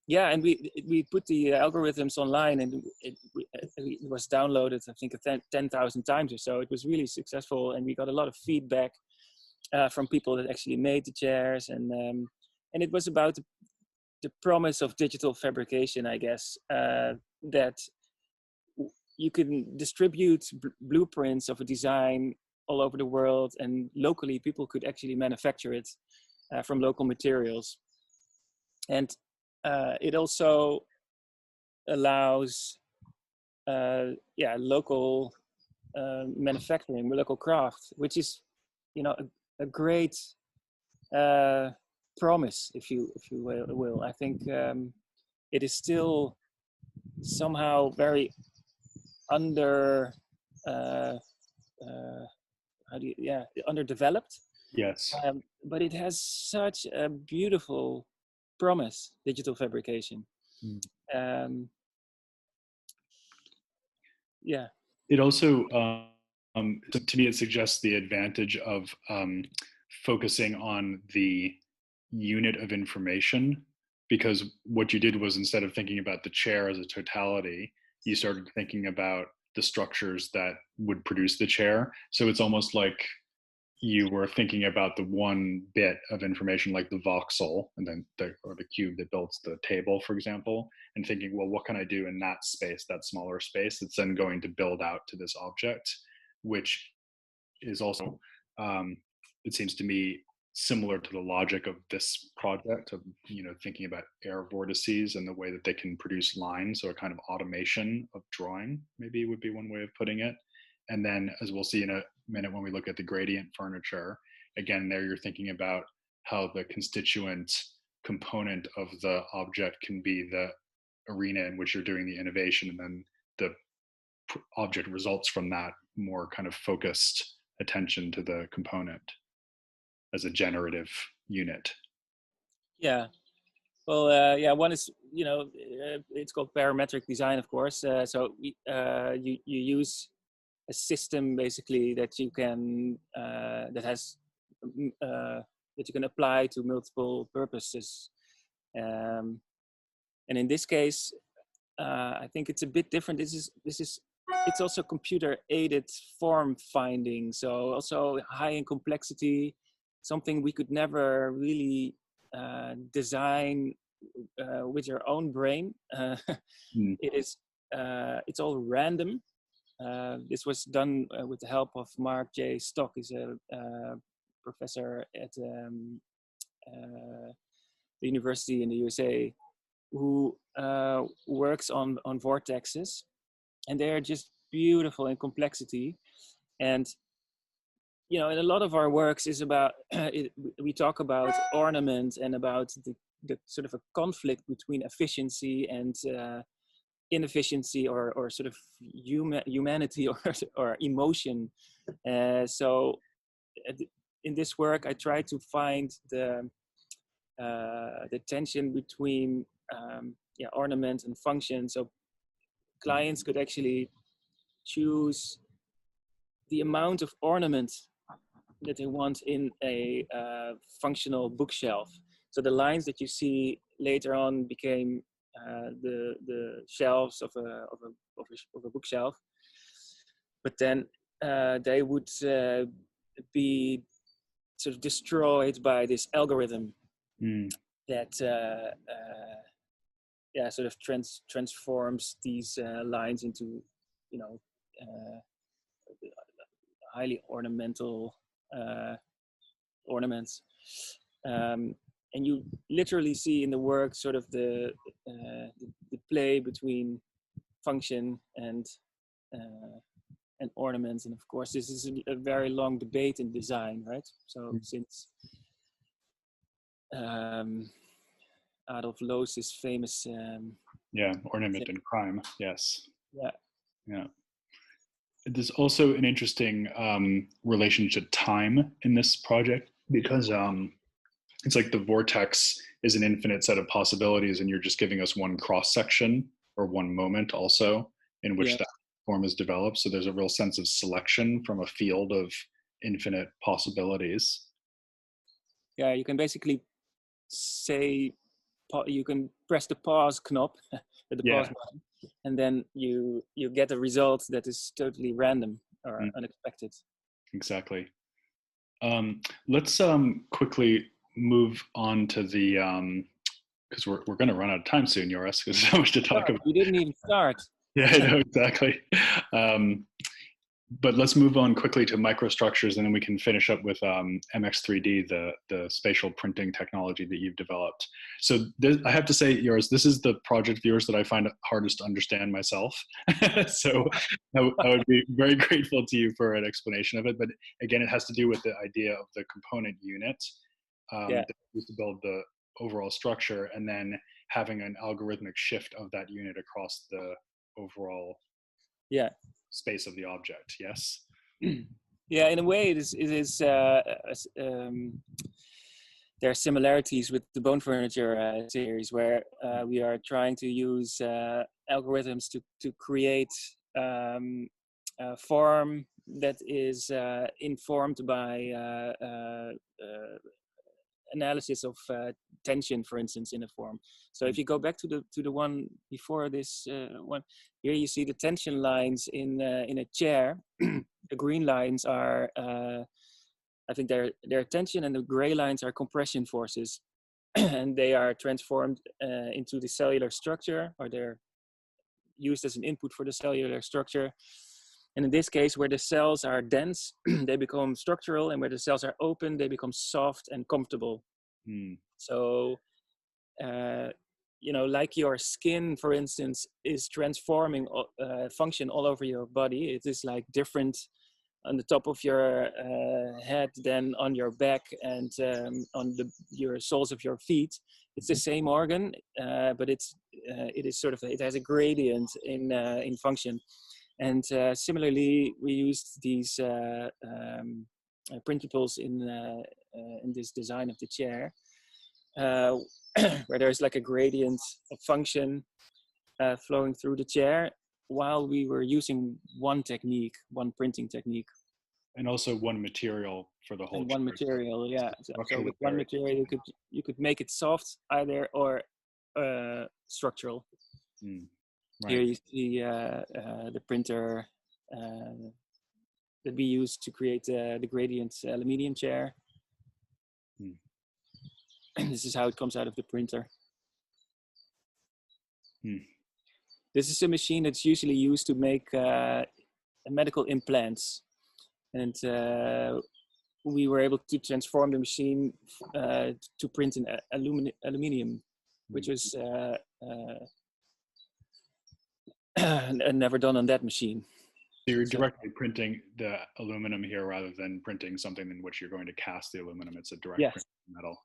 yeah, and we put the algorithms online, and it was downloaded, I think, 10,000 times or so. It was really successful, and we got a lot of feedback from people that actually made the chairs, and it was about the promise of digital fabrication, I guess, that you can distribute blueprints of a design all over the world, and locally people could actually manufacture it from local materials. And it also allows local manufacturing, local craft, which is, you know, a great promise, if you will. I think it is still somehow very underdeveloped. Yes. But it has such a beautiful promise, digital fabrication. Yeah. It also, to me, it suggests the advantage of focusing on the unit of information, because what you did was, instead of thinking about the chair as a totality, you started thinking about the structures that would produce the chair. So it's almost like you were thinking about the one bit of information, like the voxel, and then the cube that builds the table, for example, and thinking, well, what can I do in that space, that smaller space, that's then going to build out to this object, which is also, it seems to me, similar to the logic of this project of, you know, thinking about air vortices and the way that they can produce lines, or a kind of automation of drawing, maybe would be one way of putting it. And then, as we'll see in a minute when we look at the gradient furniture, again, there you're thinking about how the constituent component of the object can be the arena in which you're doing the innovation, and then the object results from that more kind of focused attention to the component as a generative unit. Yeah. Well, yeah, one is, you know, it's called parametric design, of course. So you use a system basically that you can that you can apply to multiple purposes, and in this case, I think it's a bit different. It's also computer aided form finding, so also high in complexity, something we could never really design with your own brain. It's all random. This was done with the help of Mark J. Stock. He's a professor at the university in the USA, who works on vortexes, and they are just beautiful in complexity. And, you know, in a lot of our works is about, we talk about ornament and about the sort of a conflict between efficiency and inefficiency, or sort of humanity or emotion. So in this work, I try to find the tension between ornament and function. So clients could actually choose the amount of ornament that they want in a functional bookshelf. So the lines that you see later on became the shelves of a bookshelf, but then they would be sort of destroyed by this algorithm that sort of transforms these lines into, you know, highly ornamental ornaments. And you literally see in the work sort of the play between function and ornaments. And of course, this is a very long debate in design, right? So since Adolf Loos's famous ornament and crime. Yes. Yeah. There's also an interesting relationship to time in this project because it's like the vortex is an infinite set of possibilities, and you're just giving us one cross section or one moment also in which Yeah. that form is developed. So there's a real sense of selection from a field of infinite possibilities. Yeah, you can basically say, you can press the pause knob, the pause Yeah, button, and then you get a result that is totally random or mm, unexpected. exactly. Let's quickly move on to the because we're going to run out of time soon, Joris, because there's so much to talk God, about. we didn't even start. Yeah, I know exactly. Um, but let's move on quickly to microstructures, and then we can finish up with MX3D, the spatial printing technology that you've developed. So this, I have to say, yours, this is the project, viewers, that I find hardest to understand myself. So I would be very grateful to you for an explanation of it. But again, it has to do with the idea of the component unit Yeah, that used to build the overall structure, and then having an algorithmic shift of that unit across the overall yeah. space of the object. Yes. Yeah, in a way, there are similarities with the bone furniture series, where we are trying to use algorithms to create a form that is informed by analysis of tension, for instance, in a form. So if you go back to the one before this one, here you see the tension lines in a chair. The green lines are, I think they're tension, and the gray lines are compression forces, and they are transformed into the cellular structure, or they're used as an input for the cellular structure. And in this case, where the cells are dense, they become structural, and where the cells are open, they become soft and comfortable. Mm. So, like your skin, for instance, is transforming function all over your body. It is like different on the top of your head than on your back and on your soles of your feet. It's the same organ, but it is sort of, it has a gradient in function. And similarly, we used these principles in this design of the chair, where there's like a gradient of function flowing through the chair, while we were using one printing technique. And also one material for the whole And one chair. material, yeah. So Structure was with one very material, you could make it soft either, or structural. Here right. you see the printer that we used to create the gradient aluminium chair. Mm. This is how it comes out of the printer. Mm. This is a machine that's usually used to make medical implants, and we were able to transform the machine to print in aluminium, which was never done on that machine. So you're So directly printing the aluminum here rather than printing something in which you're going to cast the aluminum. It's a direct yes, print of metal.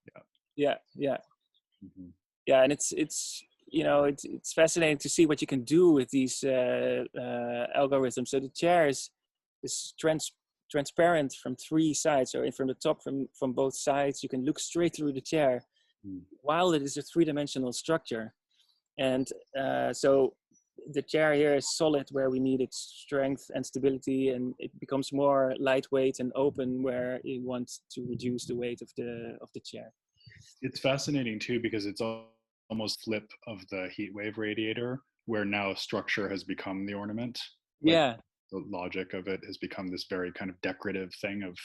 Yeah. yeah. Mm-hmm. Yeah, and it's it's fascinating to see what you can do with these algorithms. So the chair is transparent from three sides. So from the top, from both sides, you can look straight through the chair, Mm. while it is a three-dimensional structure. And so the chair here is solid, where we need its strength and stability, and it becomes more lightweight and open where you want to reduce the weight of the chair. It's fascinating too because it's almost flip of the heat wave radiator, where now structure has become the ornament. Like Yeah, the logic of it has become this very kind of decorative thing of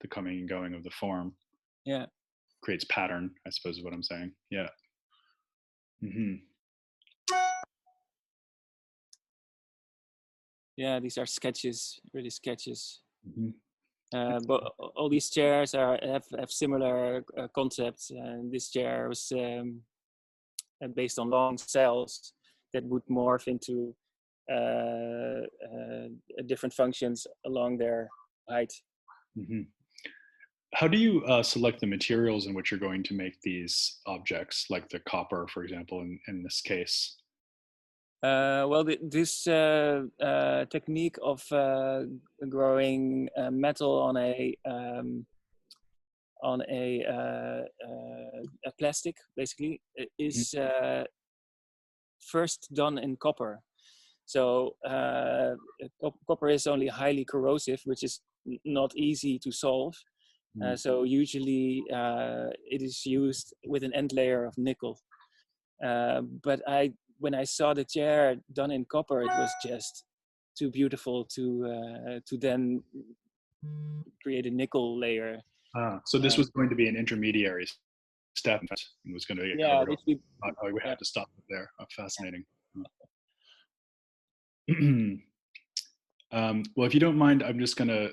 the coming and going of the form. yeah. Creates pattern, I suppose is what I'm saying. Yeah. Mm-hmm. Yeah, these are sketches, really sketches. Mm-hmm. But all these chairs have similar concepts. And this chair was based on long cells that would morph into different functions along their height. Mm-hmm. How do you select the materials in which you're going to make these objects, like the copper, for example, in this case? Well, this technique of growing metal on a plastic, basically, is first done in copper. So copper is only highly corrosive, which is not easy to solve. So usually it is used with an end layer of nickel. But when I saw the chair done in copper, it was just too beautiful to then create a nickel layer. So this was going to be an intermediary step and was going to get covered up. We had to stop it there. Fascinating. Well, if you don't mind, I'm just going to,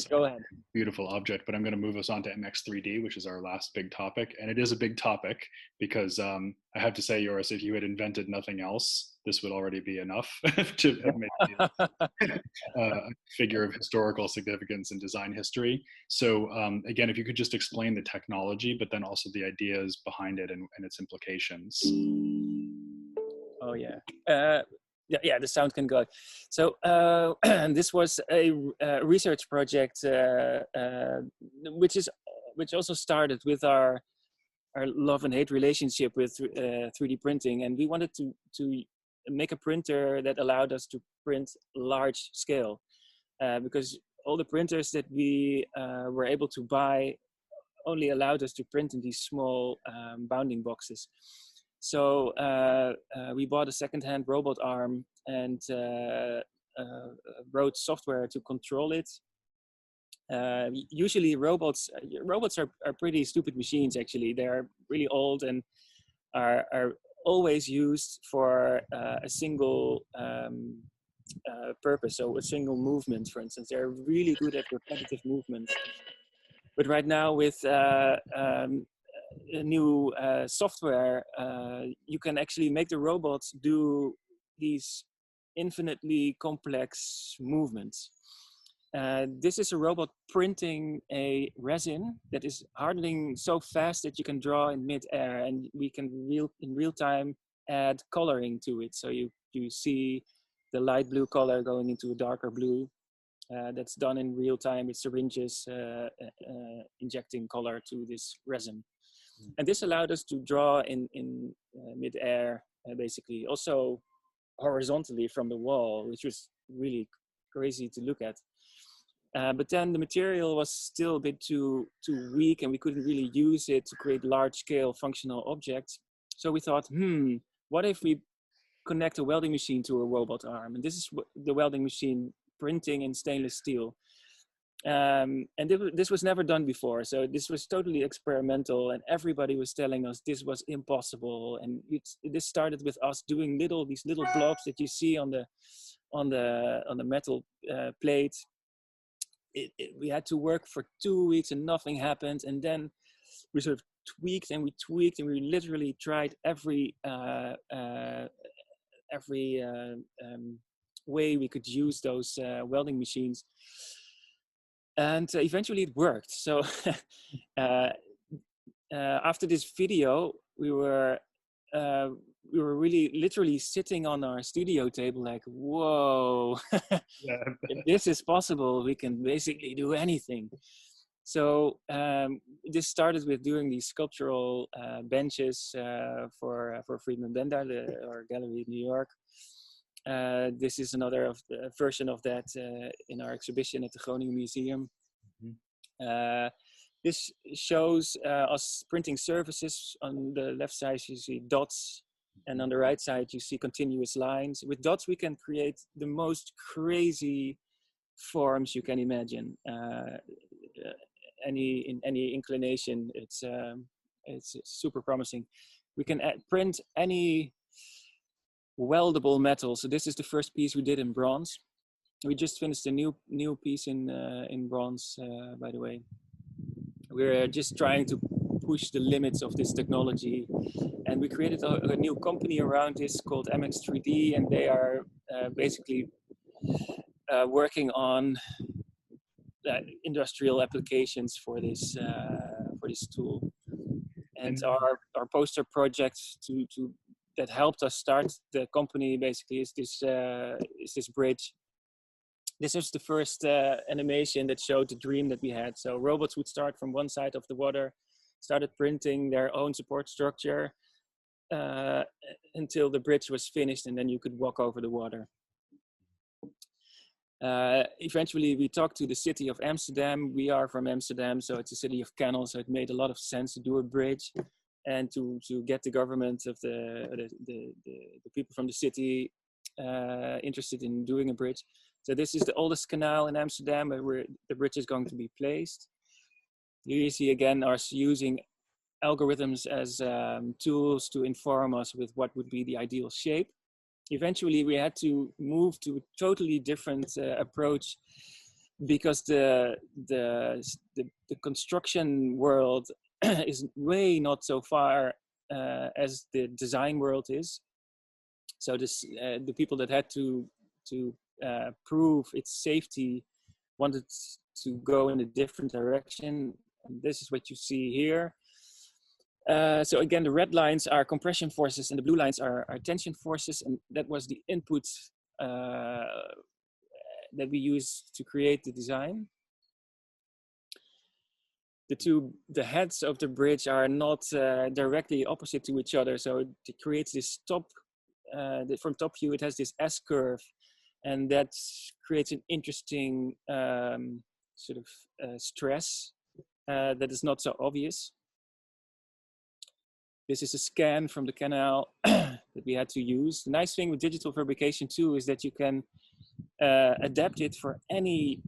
go ahead. Beautiful object, but I'm going to move us on to MX3D, which is our last big topic. And it is a big topic because I have to say, Joris, if you had invented nothing else, this would already be enough to have made a figure of historical significance in design history. So again, if you could just explain the technology, but then also the ideas behind it and its implications. Oh, yeah. Yeah, the sound can go. So this was a research project, which also started with our love and hate relationship with 3D printing, and we wanted to make a printer that allowed us to print large scale, because all the printers that we were able to buy only allowed us to print in these small bounding boxes. So we bought a second-hand robot arm and wrote software to control it. Usually robots are pretty stupid machines, actually. They're really old and are always used for a single purpose, so a single movement, for instance. They're really good at repetitive movements. But right now with new software, you can actually make the robots do these infinitely complex movements. This is a robot printing a resin that is hardening so fast that you can draw in mid-air, and we can in real time add coloring to it. So you see the light blue color going into a darker blue. That's done in real time with syringes injecting color to this resin. And this allowed us to draw in mid-air, basically, also horizontally from the wall, which was really crazy to look at. But then the material was still a bit too weak, and we couldn't really use it to create large-scale functional objects. So we thought, what if we connect a welding machine to a robot arm? And this is the welding machine printing in stainless steel. And this was never done before, so this was totally experimental, and everybody was telling us this was impossible. And this started with us doing these little blobs that you see on the metal plate. We had to work for 2 weeks and nothing happened, and then we sort of tweaked and we literally tried every way we could use those welding machines. And eventually it worked. So after this video, we were really literally sitting on our studio table like, whoa, if this is possible, we can basically do anything. So this started with doing these sculptural benches for Friedman Benda, our gallery in New York. This is another version of that in our exhibition at the Groningen Museum. This shows us printing surfaces. On the left side you see dots, and on the right side you see continuous lines. With dots we can create the most crazy forms you can imagine. In any inclination, it's super promising. We can print any weldable metal. So this is the first piece we did in bronze. We just finished a new piece in bronze, by the way. We're just trying to push the limits of this technology, and we created a new company around this called MX3D, and they are basically working on industrial applications for this tool. And our poster project to that helped us start the company basically is this bridge. This was the first animation that showed the dream that we had. So robots would start from one side of the water, started printing their own support structure until the bridge was finished, and then you could walk over the water. Eventually we talked to the city of Amsterdam. We are from Amsterdam, so it's a city of canals, so it made a lot of sense to do a bridge and to get the government of the people from the city interested in doing a bridge. So this is the oldest canal in Amsterdam where the bridge is going to be placed. Here you see again us using algorithms as tools to inform us with what would be the ideal shape. Eventually we had to move to a totally different approach because the construction world is way not so far as the design world is. So this the people that had to prove its safety wanted to go in a different direction. And this is what you see here. So again, the red lines are compression forces and the blue lines are tension forces, and that was the input that we used to create the design. The heads of the bridge are not directly opposite to each other, so it creates this from top view it has this S curve, and that creates an interesting sort of stress that is not so obvious. This is a scan from the canal that we had to use. The nice thing with digital fabrication too is that you can adapt it for any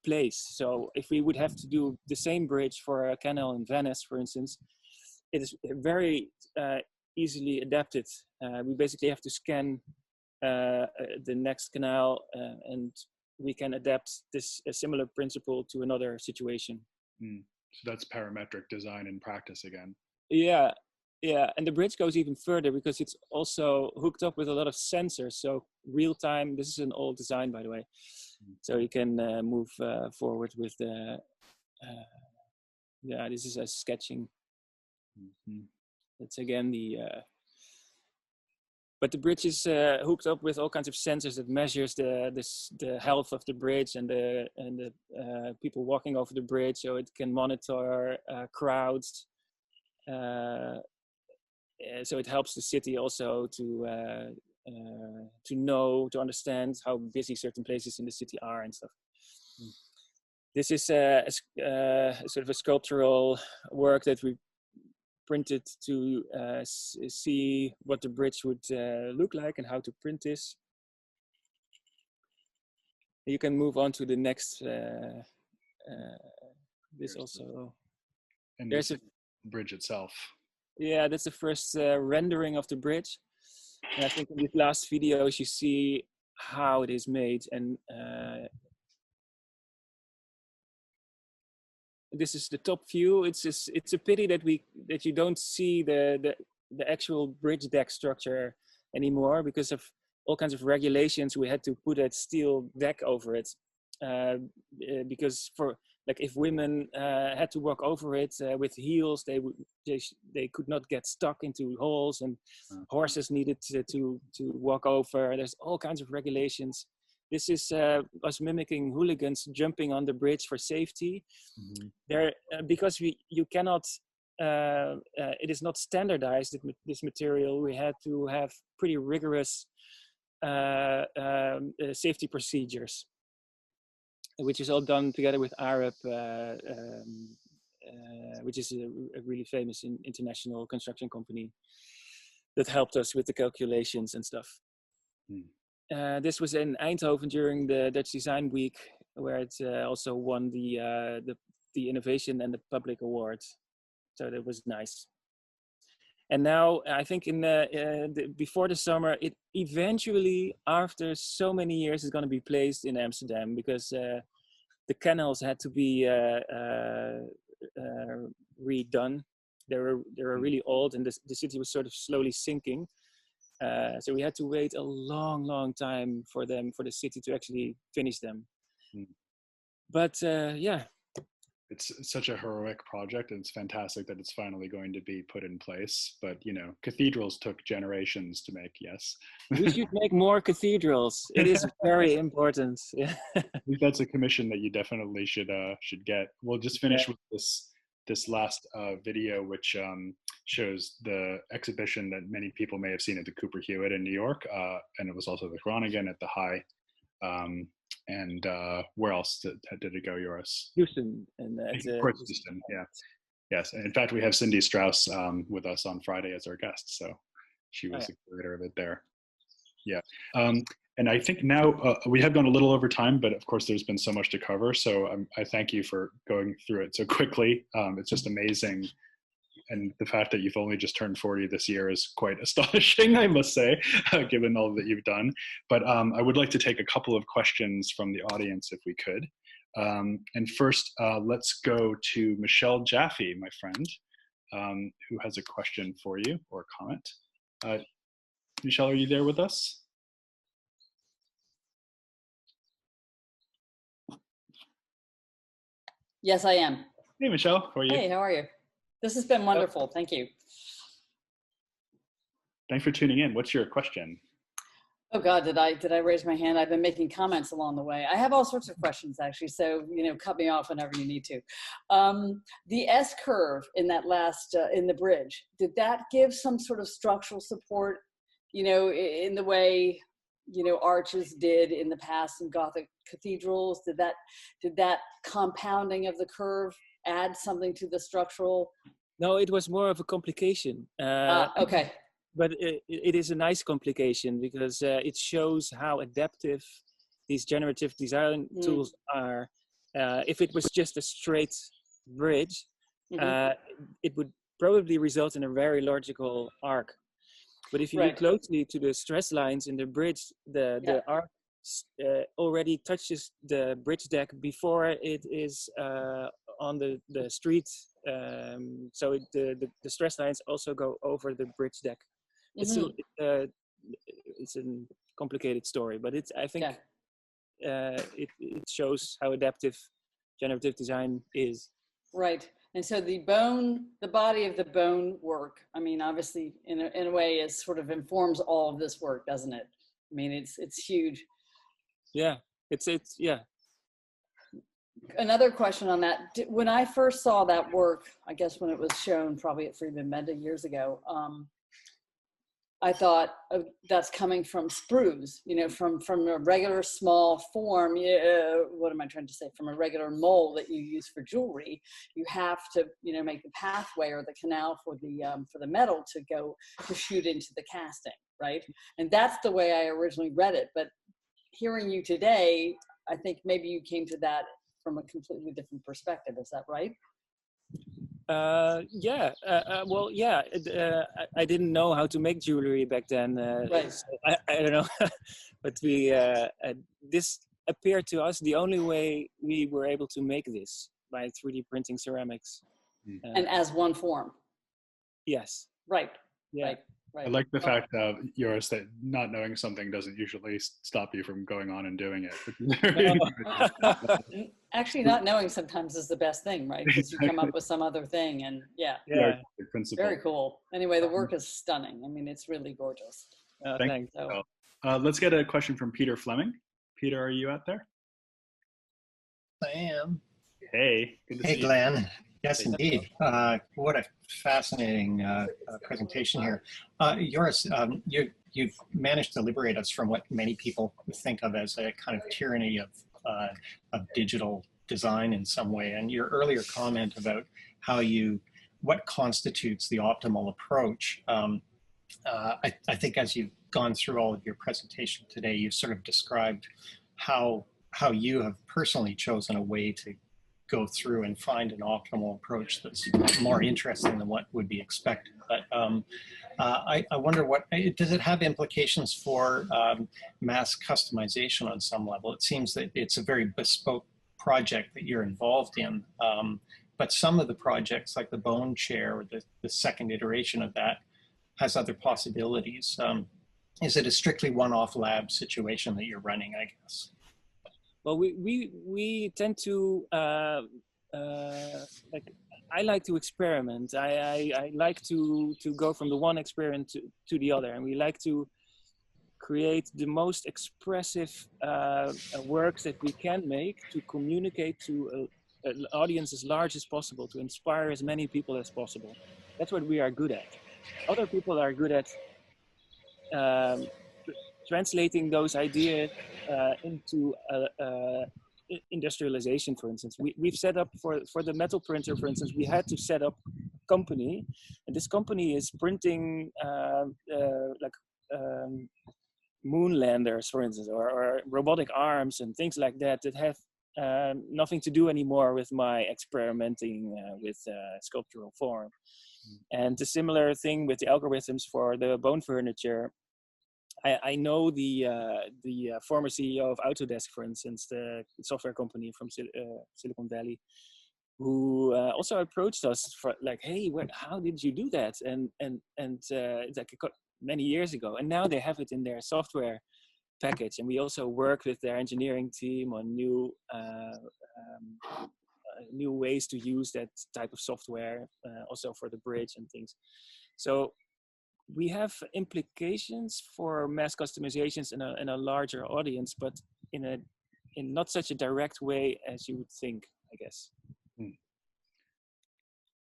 place. So if we would have to do the same bridge for a canal in Venice, for instance, it is very easily adapted. We basically have to scan the next canal and we can adapt a similar principle to another situation. So that's parametric design in practice again. Yeah, and the bridge goes even further because it's also hooked up with a lot of sensors. So real time, this is an old design, by the way. So you can move forward with the, this is a sketching. That's again but the bridge is hooked up with all kinds of sensors that measures the health of the bridge and the people walking over the bridge, so it can monitor crowds. So it helps the city also to understand how busy certain places in the city are and stuff. This is sort of a sculptural work that we printed to see what the bridge would look like and how to print this. You can move on to the next. This also. And there's a bridge itself. Yeah, that's the first rendering of the bridge. And I think in these last videos you see how it is made, and this is the top view. It's a pity that you don't see the actual bridge deck structure anymore because of all kinds of regulations. We had to put a steel deck over it because if women had to walk over it with heels, they could not get stuck into holes, and horses needed to walk over. There's all kinds of regulations. This is us mimicking hooligans jumping on the bridge for safety. Because you cannot, it is not standardized, this material. We had to have pretty rigorous safety procedures, which is all done together with Arab, which is a really famous international construction company that helped us with the calculations and stuff. This was in Eindhoven during the Dutch Design Week, where it also won the innovation and the public award. So that was nice. And now I think before the summer, it eventually, after so many years, is going to be placed in Amsterdam because the canals had to be redone. They were really old, and the city was sort of slowly sinking. So we had to wait a long time for the city to actually finish them. But yeah. it's such a heroic project, and it's fantastic that it's finally going to be put in place. But you know, cathedrals took generations to make. Yes, We should make more cathedrals. It is very important. Yeah. I think that's a commission that you definitely should get. We'll just finish with this last video, which shows the exhibition that many people may have seen at the Cooper Hewitt in New York, and it was also the Groningen at the High. And where else did it go, Joris? Houston. And of course, Houston. Yeah. Yes. And in fact, we have Cindy Strauss with us on Friday as our guest. So she was the curator of it there. Yeah. And I think now we have gone a little over time, but of course there's been so much to cover. So I thank you for going through it so quickly. It's just amazing. And the fact that you've only just turned 40 this year is quite astonishing, I must say, given all that you've done. But I would like to take a couple of questions from the audience if we could. And first, let's go to Michelle Jaffe, my friend, who has a question for you or a comment. Michelle, are you there with us? Yes, I am. Hey, Michelle, how are you? Hey, how are you? This has been wonderful. Thank you. Thanks for tuning in. What's your question? Oh God, did I raise my hand? I've been making comments along the way. I have all sorts of questions actually, so cut me off whenever you need to. The S curve in that last in the bridge, did that give some sort of structural support? In the way arches did in the past in Gothic cathedrals. Did that compounding of the curve add something to the structural? No, it was more of a complication. Okay. But it is a nice complication because it shows how adaptive these generative design tools are. If it was just a straight bridge, it would probably result in a very logical arc. But if you look closely to the stress lines in the bridge, the arc already touches the bridge deck before it is on the street. So the stress lines also go over the bridge deck. It's a complicated story, but I think it shows how adaptive generative design is. Right. And so the body of the bone work, I mean, obviously in a way it sort of informs all of this work, doesn't it? I mean, it's huge. Yeah, it's yeah. Another question on that. When I first saw that work, I guess when it was shown probably at Friedman Benda years ago, I thought that's coming from sprues, from a regular small form. What am I trying to say? From a regular mold that you use for jewelry, you have to, make the pathway or the canal for the metal to shoot into the casting, right? And that's the way I originally read it. But hearing you today, I think maybe you came to that from a completely different perspective. Is that right? Well, yeah. I didn't know how to make jewelry back then. Right. So I don't know, but this appeared to us the only way we were able to make this by 3D printing ceramics. And as one form. Yes. Right. Yeah. Right. Right. I like the fact, Joris, that not knowing something doesn't usually stop you from going on and doing it. Actually, not knowing sometimes is the best thing, right? Because you come up with some other thing, and very cool. Anyway, the work is stunning. I mean, it's really gorgeous. Thanks. So, let's get a question from Peter Fleming. Peter, are you out there? I am. Hey, good to see you. Hey, Glenn. Yes, indeed. What a fascinating presentation here. Joris, you've managed to liberate us from what many people think of as a kind of tyranny of digital design in some way. And your earlier comment about what constitutes the optimal approach, I think as you've gone through all of your presentation today, you've sort of described how you have personally chosen a way to go through and find an optimal approach that's more interesting than what would be expected. But I wonder, does it have implications for mass customization on some level? It seems that it's a very bespoke project that you're involved in, but some of the projects like the bone chair or the second iteration of that has other possibilities. Is it a strictly one-off lab situation that you're running, I guess? Well, we tend to like I like to experiment. I like to go from the one experiment to the other, and we like to create the most expressive works that we can make to communicate to an audience as large as possible, to inspire as many people as possible. That's what we are good at. Other people are good at um, translating those ideas into industrialization, for instance. We've set up for the metal printer, for instance, we had to set up a company, and this company is printing like moon landers, for instance, or robotic arms and things like that that have nothing to do anymore with my experimenting with sculptural form. And a similar thing with the algorithms for the bone furniture. I know the former CEO of Autodesk, for instance, the software company from Silicon Valley, who also approached us for like, hey, how did you do that? And it's like many years ago, and now they have it in their software package. And we also work with their engineering team on new ways to use that type of software, also for the bridge and things. So we have implications for mass customizations in a larger audience, but in not such a direct way as you would think, I guess.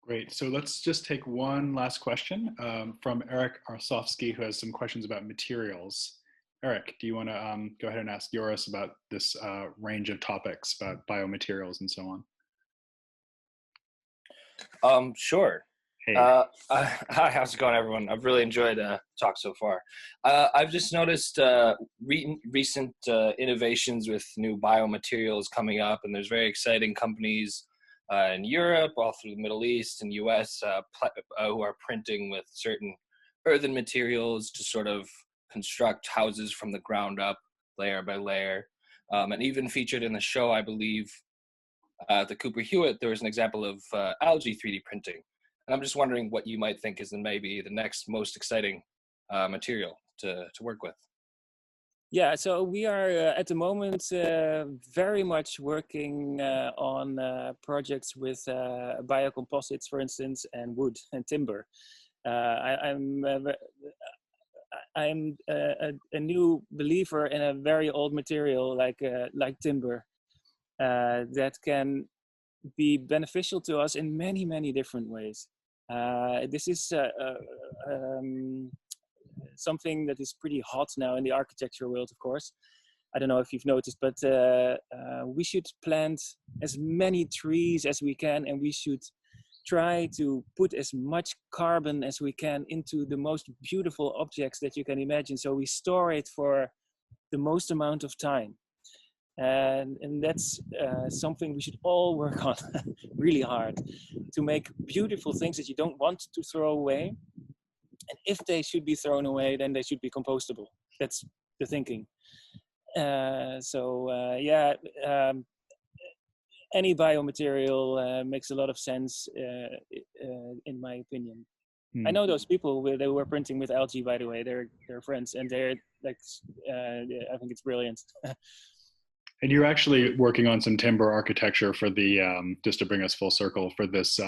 Great. So let's just take one last question from Eric Arsofsky, who has some questions about materials. Eric, do you want to go ahead and ask Joris about this range of topics about biomaterials and so on? Sure. Hey. Hi, how's it going, everyone? I've really enjoyed the talk so far. I've just noticed recent innovations with new biomaterials coming up, and there's very exciting companies in Europe, all through the Middle East and US, who are printing with certain earthen materials to sort of construct houses from the ground up, layer by layer. And even featured in the show, I believe, the Cooper Hewitt, there was an example of algae 3D printing. And I'm just wondering what you might think is maybe the next most exciting material to work with. Yeah, so we are at the moment very much working on projects with biocomposites, for instance, and wood and timber. I'm a new believer in a very old material like timber that can be beneficial to us in many, many different ways. This is something that is pretty hot now in the architecture world, of course. I don't know if you've noticed, but we should plant as many trees as we can, and we should try to put as much carbon as we can into the most beautiful objects that you can imagine. So we store it for the most amount of time. And that's something we should all work on really hard, to make beautiful things that you don't want to throw away. And if they should be thrown away, then they should be compostable. That's the thinking. Any biomaterial makes a lot of sense, in my opinion. I know those people they were printing with algae, by the way. They're friends, and they're like, I think it's brilliant. And you're actually working on some timber architecture for the, just to bring us full circle, for this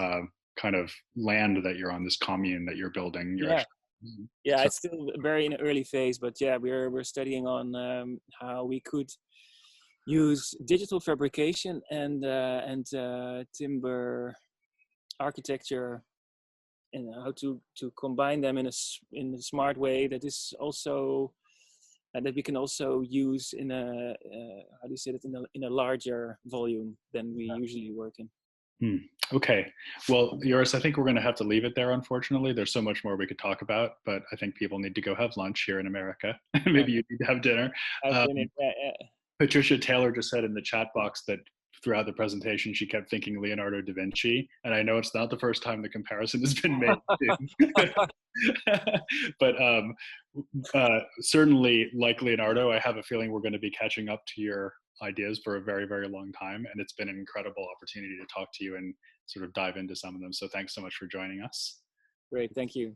kind of land that you're on, this commune that you're building. It's still very in an early phase, but yeah, we're studying on how we could use digital fabrication and timber architecture, and how to combine them in a smart way that is also that we can also use in a in a larger volume than we usually work in. Okay, well, Joris, I think we're going to have to leave it there, unfortunately. There's so much more we could talk about, but I think people need to go have lunch here in America. Maybe you need to have dinner. Patricia Taylor just said in the chat box that throughout the presentation, she kept thinking Leonardo da Vinci. And I know it's not the first time the comparison has been made. But certainly, like Leonardo, I have a feeling we're going to be catching up to your ideas for a very, very long time. And it's been an incredible opportunity to talk to you and sort of dive into some of them. So thanks so much for joining us. Great, thank you.